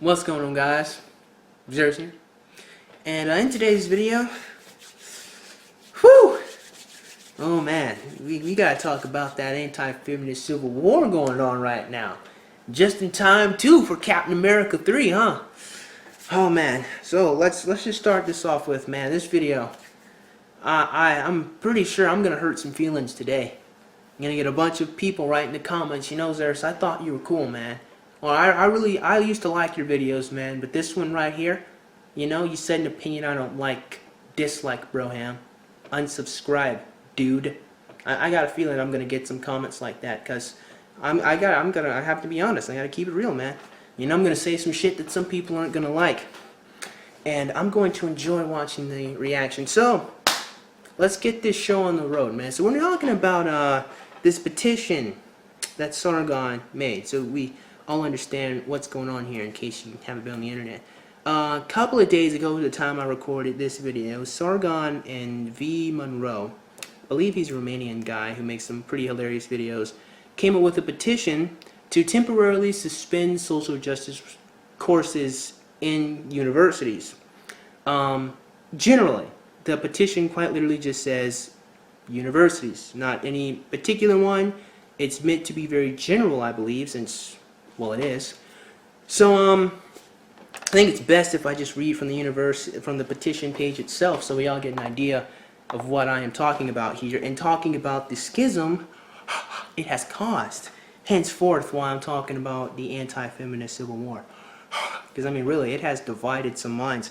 What's going on, guys? BASSFZz here. And in today's video, whew! Oh man, we gotta talk about that anti-feminist civil war going on right now. Just in time too for Captain America 3, huh? Oh man, so let's just start this off with, man, this video. I'm pretty sure I'm gonna hurt some feelings today. I'm gonna get a bunch of people writing the comments, you know, Zeus, I thought you were cool, man. Well, I used to like your videos, man, but this one right here, you know, you said an opinion I don't like. Dislike, broham. Unsubscribe, dude. I got a feeling I'm gonna get some comments like that, cause I have to be honest. I gotta keep it real, man. You know, I'm gonna say some shit that some people aren't gonna like, and I'm going to enjoy watching the reaction. So let's get this show on the road, man. So we're talking about this petition that Sargon made, so we all understand what's going on here in case you haven't been on the internet. A couple of days ago, at the time I recorded this video, Sargon and V. Monroe, I believe he's a Romanian guy who makes some pretty hilarious videos, came up with a petition to temporarily suspend social justice courses in universities. Generally, the petition quite literally just says universities, not any particular one. It's meant to be very general, I believe, since, well, it is. So, I think it's best if I just read from the petition page itself, so we all get an idea of what I am talking about here. And talking about the schism it has caused, henceforth, while I'm talking about the anti-feminist civil war. Because, I mean, really, it has divided some minds.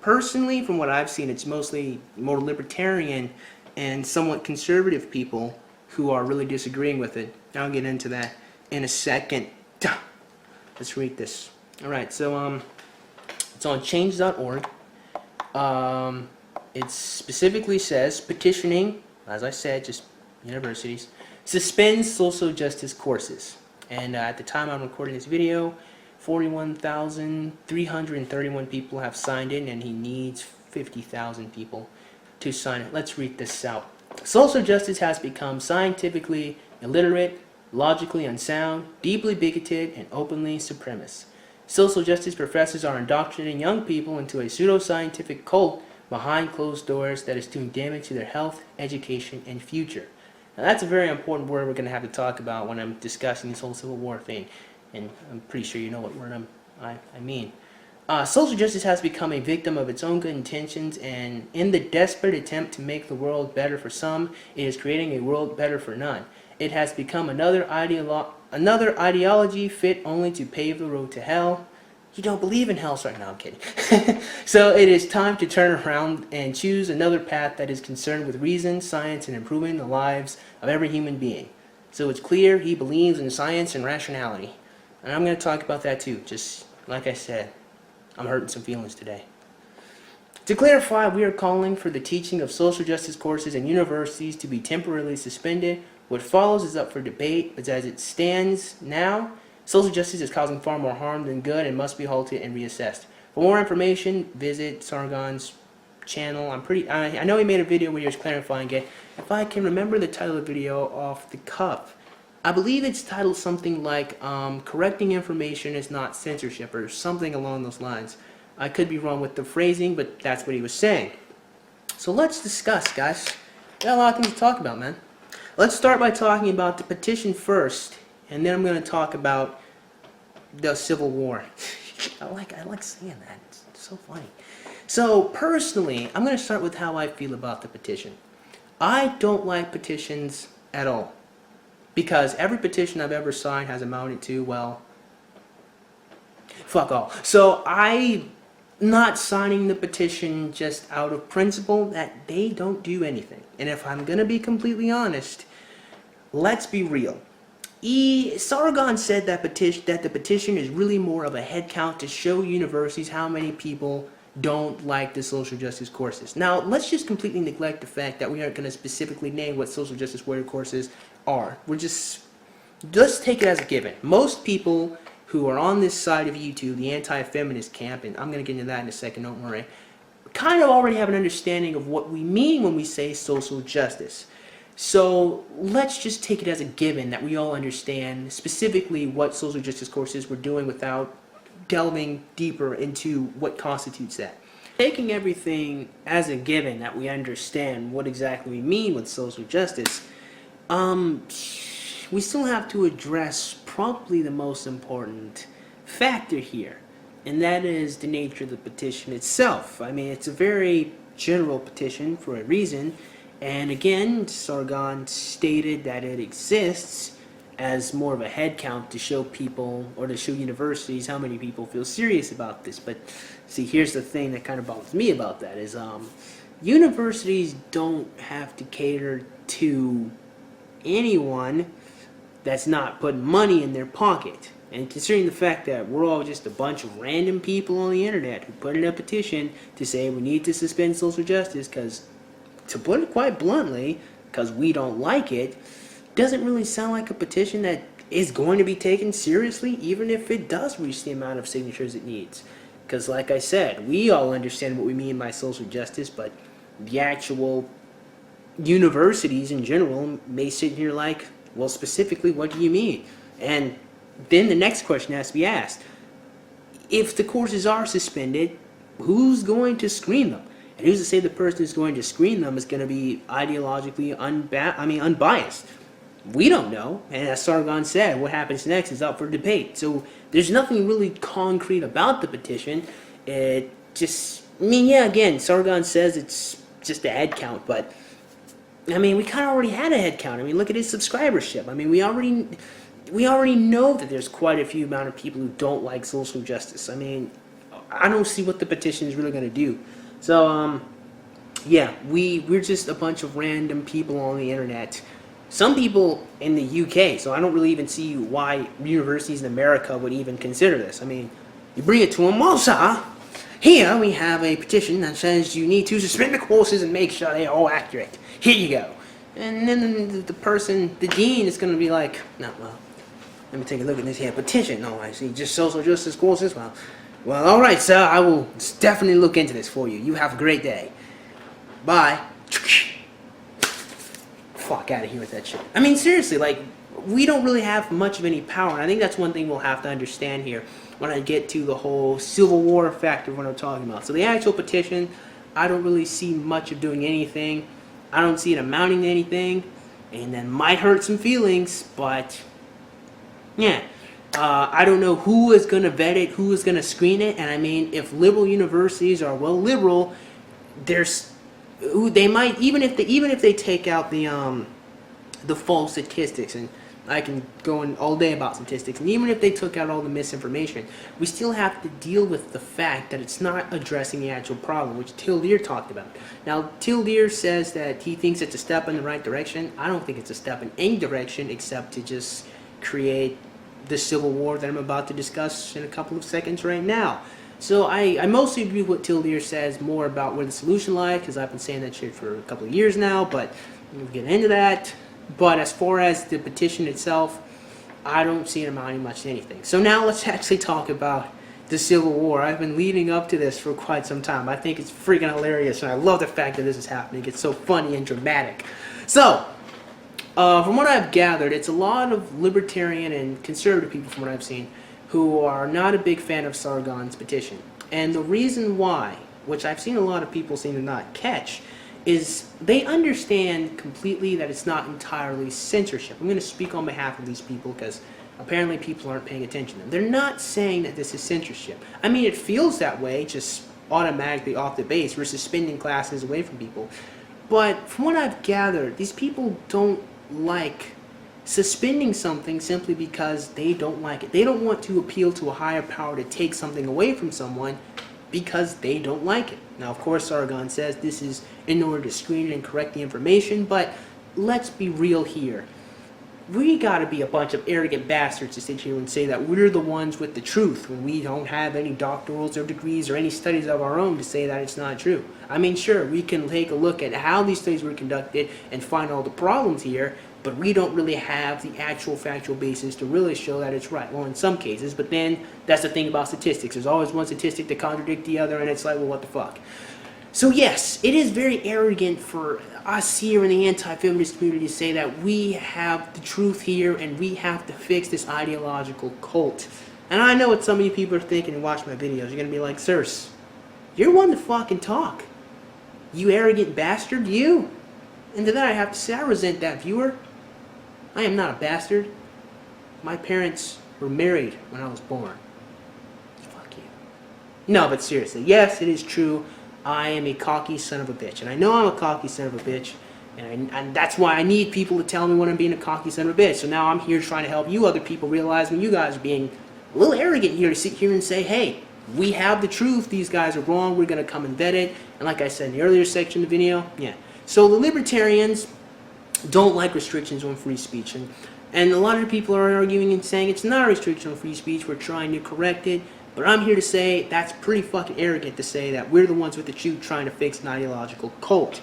Personally, from what I've seen, it's mostly more libertarian and somewhat conservative people who are really disagreeing with it. I'll get into that in a second. Let's read this. Alright, so it's on change.org. It specifically says, petitioning, as I said, just universities, suspends social justice courses. And at the time I'm recording this video, 41,331 people have signed in, and he needs 50,000 people to sign it. Let's read this out. Social justice has become scientifically illiterate, logically unsound, deeply bigoted, and openly supremacist. Social justice professors are indoctrinating young people into a pseudoscientific cult behind closed doors that is doing damage to their health, education, and future. Now that's a very important word we're going to have to talk about when I'm discussing this whole Civil War thing, and I'm pretty sure you know what word I mean. Social justice has become a victim of its own good intentions, and in the desperate attempt to make the world better for some, it is creating a world better for none. It has become another ideology fit only to pave the road to hell. You don't believe in hell, right now, I'm kidding. So it is time to turn around and choose another path that is concerned with reason, science, and improving the lives of every human being. So it's clear he believes in science and rationality. And I'm going to talk about that too, just like I said. I'm hurting some feelings today. To clarify, we are calling for the teaching of social justice courses in universities to be temporarily suspended. What follows is up for debate, but as it stands now, social justice is causing far more harm than good and must be halted and reassessed. For more information, visit Sargon's channel. I know he made a video where he was clarifying it. If I can remember the title of the video off the cuff, I believe it's titled something like correcting information is not censorship, or something along those lines. I could be wrong with the phrasing, but that's what he was saying. So let's discuss, guys. We got a lot of things to talk about, man. Let's start by talking about the petition first, and then I'm going to talk about the Civil War. I like saying that. It's so funny. So personally, I'm going to start with how I feel about the petition. I don't like petitions at all, because every petition I've ever signed has amounted to, well, fuck all. So I'm not signing the petition just out of principle that they don't do anything. And if I'm going to be completely honest, let's be real. Sargon said that the petition is really more of a head count to show universities how many people don't like the social justice courses. Now, let's just completely neglect the fact that we aren't going to specifically name what social justice warrior courses are. Let's take it as a given. Most people who are on this side of YouTube, the anti-feminist camp, and I'm going to get into that in a second, don't worry, kind of already have an understanding of what we mean when we say social justice. So let's just take it as a given that we all understand specifically what social justice courses we're doing without delving deeper into what constitutes that. Taking everything as a given that we understand what exactly we mean with social justice, we still have to address probably the most important factor here, and that is the nature of the petition itself. I mean, it's a very general petition for a reason, and again, Sargon stated that it exists as more of a head count to show people, or to show universities how many people feel serious about this. But see, here's the thing that kind of bothers me about that is universities don't have to cater to anyone that's not putting money in their pocket. And considering the fact that we're all just a bunch of random people on the internet who put in a petition to say we need to suspend social justice because, to put it quite bluntly, because we don't like it, doesn't really sound like a petition that is going to be taken seriously, even if it does reach the amount of signatures it needs. Because like I said, we all understand what we mean by social justice, but the actual universities in general may sit here like, well, specifically, what do you mean? And then the next question has to be asked. If the courses are suspended, who's going to screen them? And who's to say the person who's going to screen them is going to be ideologically unbiased? We don't know, and as Sargon said, what happens next is up for debate. So there's nothing really concrete about the petition. It just, I mean, yeah, again, Sargon says it's just a head count, but I mean, we kind of already had a head count. I mean, look at his subscribership. I mean, we already know that there's quite a few amount of people who don't like social justice. I mean, I don't see what the petition is really going to do. So, yeah, we're just a bunch of random people on the internet. Some people in the UK, so I don't really even see why universities in America would even consider this. I mean, you bring it to them, well, sir, here we have a petition that says you need to suspend the courses and make sure they're all accurate. Here you go. And then the person, the dean, is going to be like, no, well, let me take a look at this here petition. No, I see, just social justice courses. Well, all right, sir, I will definitely look into this for you. You have a great day. Bye. Fuck out of here with that shit. I mean, seriously, like, we don't really have much of any power. And I think that's one thing we'll have to understand here when I get to the whole Civil War factor of what I'm talking about. So the actual petition, I don't really see much of doing anything. I don't see it amounting to anything. And that might hurt some feelings, but yeah. I don't know who is going to vet it, who is going to screen it. And I mean, if liberal universities are well liberal, they might, even if they take out the false statistics, and I can go on all day about statistics, and even if they took out all the misinformation, we still have to deal with the fact that it's not addressing the actual problem, which Tildeer talked about. Now, Tildeer says that he thinks it's a step in the right direction. I don't think it's a step in any direction except to just create the civil war that I'm about to discuss in a couple of seconds right now. So I mostly agree with what Tildeer says more about where the solution lies, because I've been saying that shit for a couple of years now, but we'll get into that. But as far as the petition itself, I don't see it amounting much to anything. So now let's actually talk about the Civil War. I've been leading up to this for quite some time. I think it's freaking hilarious, and I love the fact that this is happening. It's so funny and dramatic. So, from what I've gathered, it's a lot of libertarian and conservative people, from what I've seen, who are not a big fan of Sargon's petition. And the reason why, which I've seen a lot of people seem to not catch, is they understand completely that it's not entirely censorship. I'm going to speak on behalf of these people because apparently people aren't paying attention to them. They're not saying that this is censorship. I mean, it feels that way, just automatically off the base. We're suspending classes away from people. But from what I've gathered, these people don't like suspending something simply because they don't like it. They don't want to appeal to a higher power to take something away from someone because they don't like it. Now, of course, Sargon says this is in order to screen and correct the information, but let's be real here. We gotta be a bunch of arrogant bastards to sit here and say that we're the ones with the truth when we don't have any doctorals or degrees or any studies of our own to say that it's not true. I mean, sure, we can take a look at how these studies were conducted and find all the problems here, but we don't really have the actual factual basis to really show that it's right. Well, in some cases, but then that's the thing about statistics. There's always one statistic to contradict the other, and it's like, well, what the fuck? So yes, it is very arrogant for us here in the anti-feminist community to say that we have the truth here and we have to fix this ideological cult. And I know what some of you people are thinking and watch my videos. You're going to be like, Sirs, you're one to fucking talk. You arrogant bastard, you. And to that I have to say, I resent that viewer. I am not a bastard. My parents were married when I was born. Fuck you. No, but seriously, yes, it is true. I am a cocky son of a bitch. And I know I'm a cocky son of a bitch. And that's why I need people to tell me when I'm being a cocky son of a bitch. So now I'm here trying to help you other people realize when you guys are being a little arrogant here to sit here and say, hey, we have the truth. These guys are wrong. We're going to come and vet it. And like I said in the earlier section of the video, yeah. So the libertarians don't like restrictions on free speech. And a lot of people are arguing and saying it's not a restriction on free speech. We're trying to correct it. But I'm here to say that's pretty fucking arrogant to say that we're the ones with the truth trying to fix an ideological cult.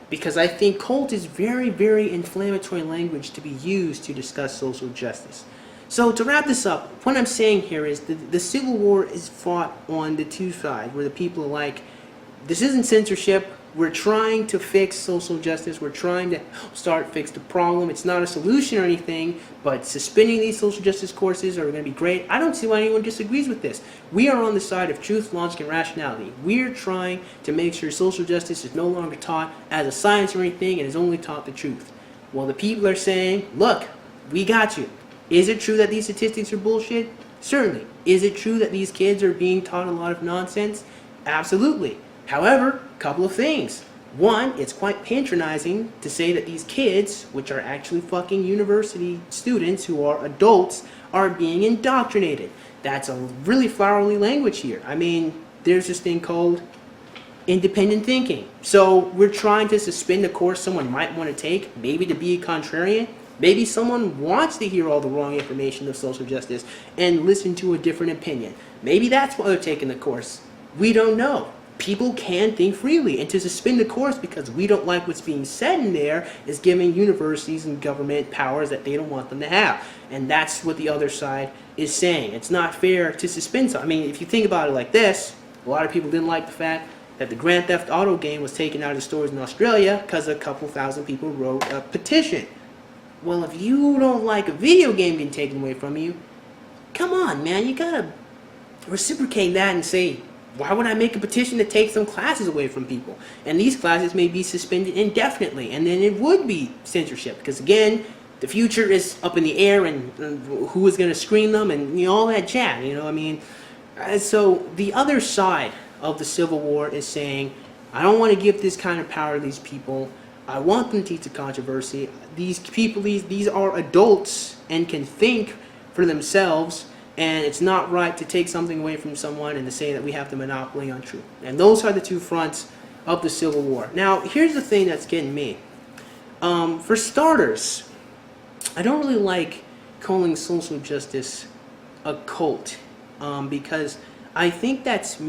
Because I think cult is very, very inflammatory language to be used to discuss social justice. So to wrap this up, what I'm saying here is the Civil War is fought on the two sides, where the people are like, this isn't censorship, we're trying to fix social justice, we're trying to fix the problem, it's not a solution or anything, but suspending these social justice courses are going to be great. I don't see why anyone disagrees with this. We are on the side of truth, logic, and rationality. We're trying to make sure social justice is no longer taught as a science or anything and is only taught the truth. Well, the people are saying, look, we got you. Is it true that these statistics are bullshit? Certainly. Is it true that these kids are being taught a lot of nonsense? Absolutely. However, a couple of things. One, it's quite patronizing to say that these kids, which are actually fucking university students who are adults, are being indoctrinated. That's a really flowery language here. I mean, there's this thing called independent thinking. So we're trying to suspend a course someone might want to take, maybe to be a contrarian. Maybe someone wants to hear all the wrong information of social justice and listen to a different opinion. Maybe that's why they're taking the course. We don't know. People can think freely, and to suspend the course because we don't like what's being said in there is giving universities and government powers that they don't want them to have. And that's what the other side is saying. It's not fair to suspend something. I mean, if you think about it like this, a lot of people didn't like the fact that the Grand Theft Auto game was taken out of the stores in Australia because a couple thousand people wrote a petition. Well, if you don't like a video game getting taken away from you, come on, man, you gotta reciprocate that and say, why would I make a petition to take some classes away from people? And these classes may be suspended indefinitely, and then it would be censorship, because again, the future is up in the air, and who is going to screen them, and all that chat, I mean. So the other side of the Civil War is saying, I don't want to give this kind of power to these people. I want them to teach the controversy. These people, these are adults and can think for themselves, and it's not right to take something away from someone and to say that we have the monopoly on truth. And those are the two fronts of the Civil War. Now, here's the thing that's getting me. For starters, I don't really like calling social justice a cult, because I think that's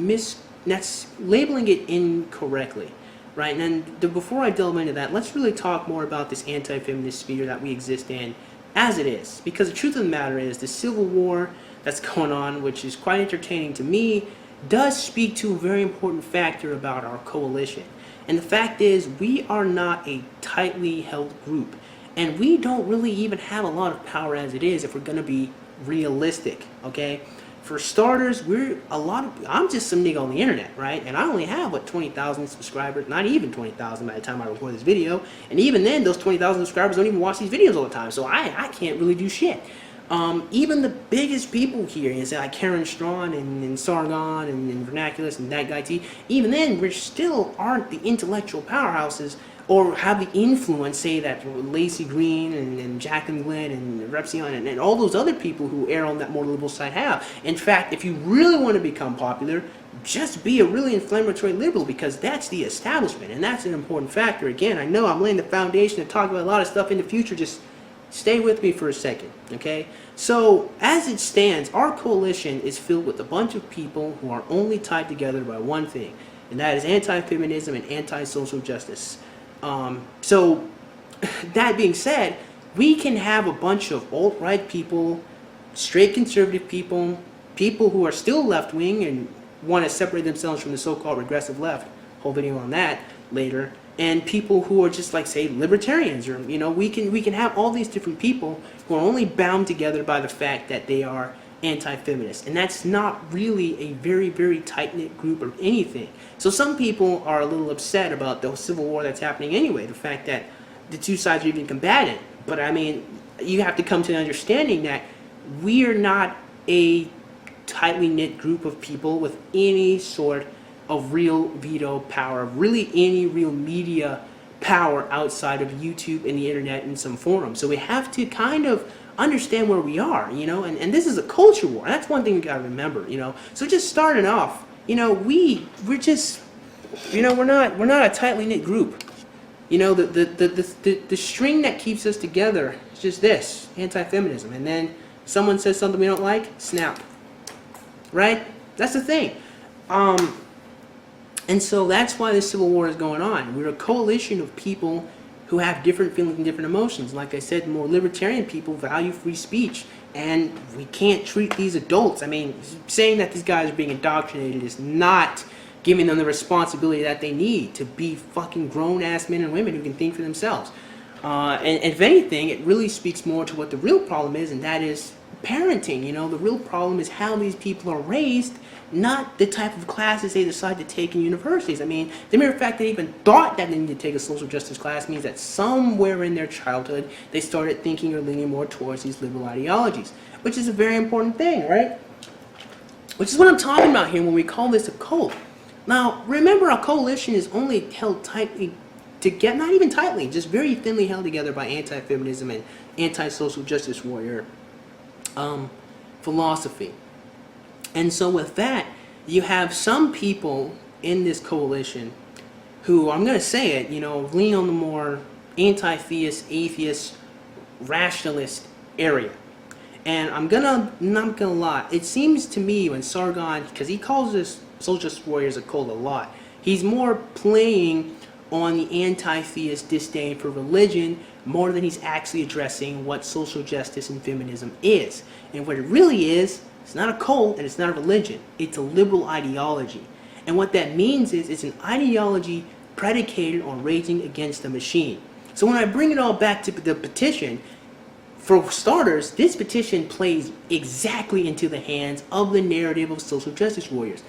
labeling it incorrectly. Right, and then before I delve into that, let's really talk more about this anti-feminist sphere that we exist in as it is. Because the truth of the matter is, the Civil War that's going on, which is quite entertaining to me, does speak to a very important factor about our coalition. And the fact is, we are not a tightly held group. And we don't really even have a lot of power as it is if we're going to be realistic, okay? For starters, I'm just some nigga on the internet, right? And I only have, 20,000 subscribers, not even 20,000 by the time I record this video. And even then, those 20,000 subscribers don't even watch these videos all the time. So I can't really do shit. Even the biggest people here, like Karen Strawn and Sargon and Vernaculus and that guy T, even then, we still aren't the intellectual powerhouses or have the influence, say, that Lacey Green and Jacqueline Glenn and Repsion and all those other people who err on that more liberal side have. In fact, if you really want to become popular, just be a really inflammatory liberal, because that's the establishment, and that's an important factor. Again, I know I'm laying the foundation to talk about a lot of stuff in the future. Just stay with me for a second, okay? So, as it stands, our coalition is filled with a bunch of people who are only tied together by one thing, and that is anti-feminism and anti-social justice. So, that being said, we can have a bunch of alt-right people, straight conservative people, people who are still left-wing and want to separate themselves from the so-called regressive left, whole video on that later, and people who are just like, say, libertarians, or, we can have all these different people who are only bound together by the fact that they are anti-feminists, and that's not really a very, very tight-knit group of anything. So some people are a little upset about the civil war that's happening anyway, the fact that the two sides are even combatant. But I mean, you have to come to an understanding that we are not a tightly knit group of people with any sort of real veto power, really any real media power outside of YouTube and the internet and some forums. So we have to kind of understand where we are, you know, and this is a culture war. That's one thing we got to remember, you know. So just starting off, you know, we're just, you know, we're not a tightly knit group. You know, the string that keeps us together is just this, anti-feminism. And then someone says something we don't like, snap. Right? That's the thing. And so that's why the civil war is going on. We're a coalition of people who have different feelings and different emotions. Like I said, more libertarian people value free speech. And we can't treat these adults. I mean, saying that these guys are being indoctrinated is not giving them the responsibility that they need to be fucking grown-ass men and women who can think for themselves. And if anything, it really speaks more to what the real problem is, and that is parenting. You know, the real problem is how these people are raised, not the type of classes they decide to take in universities. I mean, the mere fact they even thought that they needed to take a social justice class means that somewhere in their childhood they started thinking or leaning more towards these liberal ideologies, which is a very important thing, right? Which is what I'm talking about here when we call this a cult. Now, remember, a coalition is only held tightly together, not even tightly, just very thinly held together by anti-feminism and anti-social justice warrior philosophy. And so with that, you have some people in this coalition who, I'm going to say it, you know, lean on the more anti-theist, atheist, rationalist area. And not gonna lie, it seems to me when Sargon, because he calls this social justice warriors a cult a lot, he's more playing on the anti-theist disdain for religion more than he's actually addressing what social justice and feminism is. And what it really is, it's not a cult and it's not a religion. It's a liberal ideology. And what that means is it's an ideology predicated on raging against the machine. So when I bring it all back to the petition, for starters, this petition plays exactly into the hands of the narrative of social justice warriors.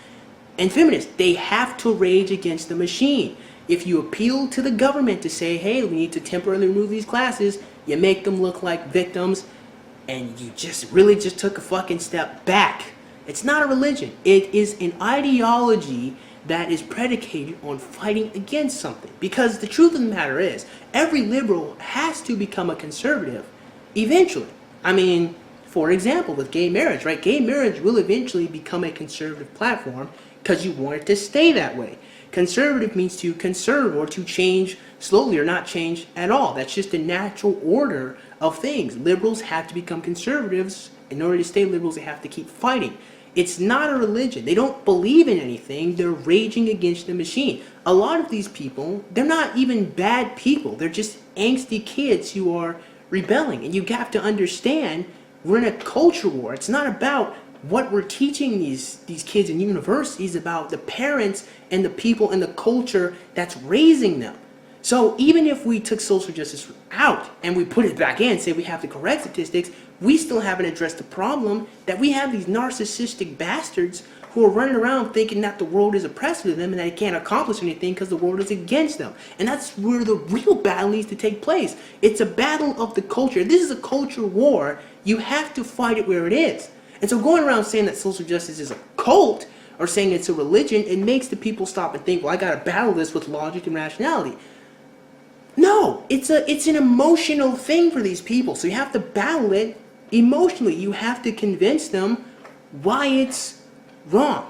And feminists, they have to rage against the machine. If you appeal to the government to say, hey, we need to temporarily remove these classes, you make them look like victims, and you really just took a fucking step back. It's not a religion. It is an ideology that is predicated on fighting against something. Because the truth of the matter is, every liberal has to become a conservative eventually. I mean, for example, with gay marriage, right? Gay marriage will eventually become a conservative platform because you want it to stay that way. Conservative means to conserve or to change slowly or not change at all. That's just a natural order of things. Liberals have to become conservatives. In order to stay liberals, they have to keep fighting. It's not a religion. They don't believe in anything. They're raging against the machine. A lot of these people, they're not even bad people. They're just angsty kids who are rebelling. And you have to understand, we're in a culture war. It's not about what we're teaching these kids in universities, about the parents and the people and the culture that's raising them. So even if we took social justice out and we put it back in, say we have to correct statistics, we still haven't addressed the problem that we have these narcissistic bastards who are running around thinking that the world is oppressive to them and that they can't accomplish anything because the world is against them. And that's where the real battle needs to take place. It's a battle of the culture. This is a culture war. You have to fight it where it is. And so going around saying that social justice is a cult or saying it's a religion, it makes the people stop and think, well, I got to battle this with logic and rationality. No, it's an emotional thing for these people. So you have to battle it emotionally. You have to convince them why it's wrong.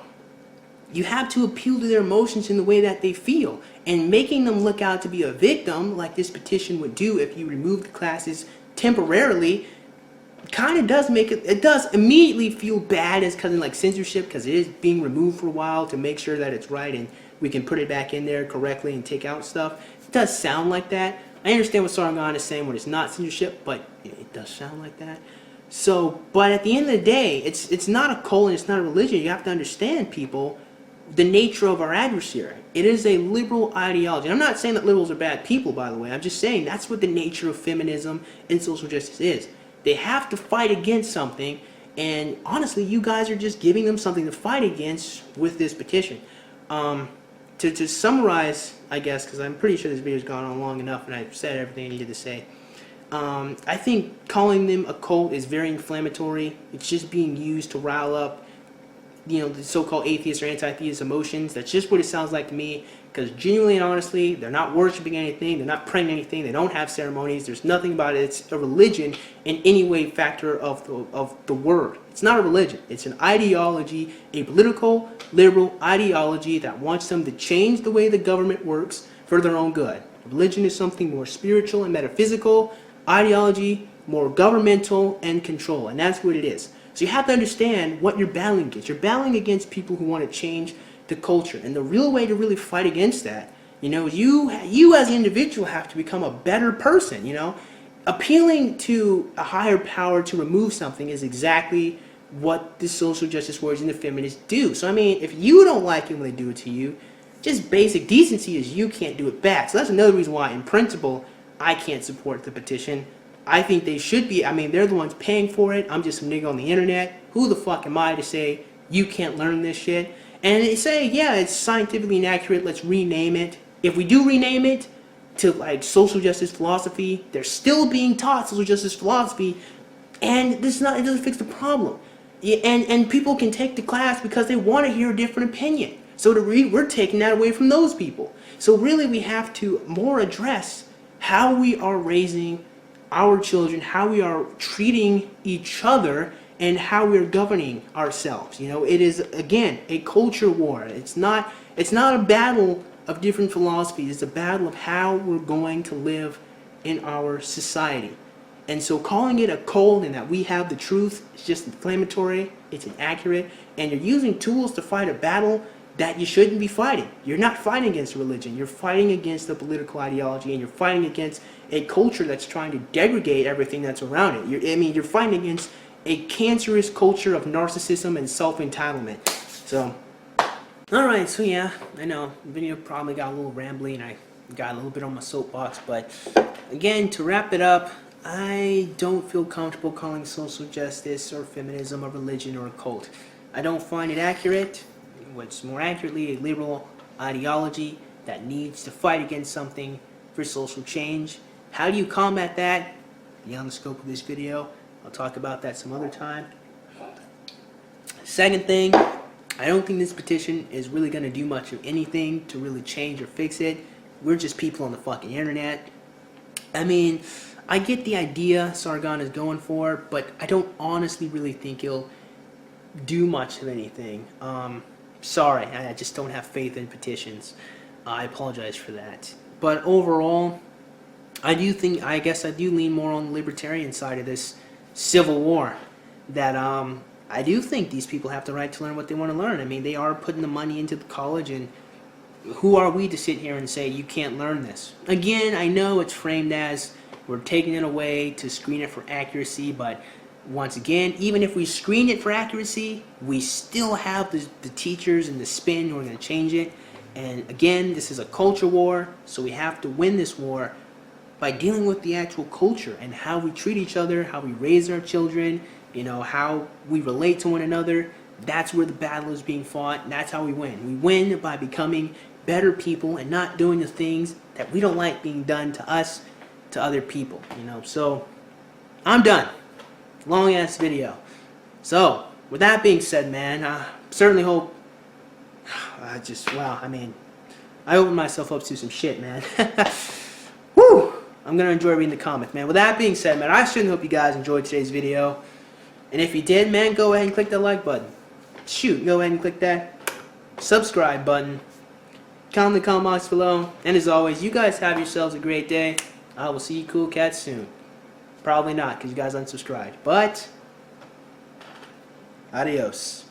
You have to appeal to their emotions in the way that they feel. And making them look out to be a victim, like this petition would do if you remove the classes temporarily, kind of does make it does immediately feel bad as kind of like censorship, because it is being removed for a while to make sure that it's right and we can put it back in there correctly and take out stuff. It does sound like that. I understand what Sargon is saying when it's not censorship, but it does sound like that. So, but at the end of the day, it's not a cult and it's not a religion. You have to understand, people, the nature of our adversary. It is a liberal ideology. I'm not saying that liberals are bad people, by the way. I'm just saying that's what the nature of feminism and social justice is. They have to fight against something, And honestly, you guys are just giving them something to fight against with this petition. To summarize, I guess, because I'm pretty sure this video's gone on long enough and I've said everything I needed to say. I think calling them a cult is very inflammatory. It's just being used to rile up, the so-called atheist or anti-theist emotions. That's just what it sounds like to me. Because genuinely and honestly, they're not worshiping anything, they're not praying anything, they don't have ceremonies, there's nothing about it. It's a religion in any way factor of the word. It's not a religion, it's an ideology, a political, liberal ideology that wants them to change the way the government works for their own good. Religion is something more spiritual and metaphysical, ideology, more governmental and control, and that's what it is. So you have to understand what you're battling against. You're battling against people who want to change the culture, and the real way to really fight against that, you as an individual have to become a better person. Appealing to a higher power to remove something is exactly what the social justice warriors and the feminists do. So I mean, if you don't like it when they do it to you, just basic decency is you can't do it back. So that's another reason why, in principle, I can't support the petition. I think they should be. I mean, they're the ones paying for it. I'm just some nigga on the internet. Who the fuck am I to say you can't learn this shit? And they say, yeah, it's scientifically inaccurate, let's rename it. If we do rename it to like social justice philosophy, they're still being taught social justice philosophy, and it doesn't fix the problem. And people can take the class because they want to hear a different opinion. So we're taking that away from those people. So really we have to more address how we are raising our children, how we are treating each other, and how we're governing ourselves. It is, again, a culture war. It's not a battle of different philosophies. It's a battle of how we're going to live in our society. And so calling it a cult and that we have the truth is just inflammatory, it's inaccurate, and you're using tools to fight a battle that you shouldn't be fighting. You're not fighting against religion. You're fighting against the political ideology, and you're fighting against a culture that's trying to degrade everything that's around it. You're fighting against a cancerous culture of narcissism and self-entitlement. So, alright, so yeah, I know, the video probably got a little rambly and I got a little bit on my soapbox, but again, to wrap it up, I don't feel comfortable calling social justice or feminism a religion or a cult. I don't find it accurate. What's more accurately a liberal ideology that needs to fight against something for social change. How do you combat that? Beyond the scope of this video. I'll talk about that some other time. Second thing, I don't think this petition is really going to do much of anything to really change or fix it. We're just people on the fucking internet. I mean, I get the idea Sargon is going for, but I don't honestly really think he'll do much of anything. Sorry, I just don't have faith in petitions. I apologize for that. But overall, I guess I do lean more on the libertarian side of this civil war, that I do think these people have the right to learn what they want to learn. I mean, they are putting the money into the college, and who are we to sit here and say you can't learn this? Again, I know it's framed as we're taking it away to screen it for accuracy, but once again, even if we screen it for accuracy, we still have the teachers and the spin who are going to change it. And again, this is a culture war, so we have to win this war by dealing with the actual culture and how we treat each other, how we raise our children, how we relate to one another. That's where the battle is being fought, and that's how we win. We win by becoming better people and not doing the things that we don't like being done to us, to other people, So, I'm done. Long ass video. So, with that being said, man, I certainly hope, I opened myself up to some shit, man. Woo! I'm going to enjoy reading the comments, man. With that being said, man, I certainly hope you guys enjoyed today's video. And if you did, man, go ahead and click that like button. Shoot, go ahead and click that subscribe button. Comment in the comment box below. And as always, you guys have yourselves a great day. I will see you cool cats soon. Probably not, because you guys unsubscribed. But, adios.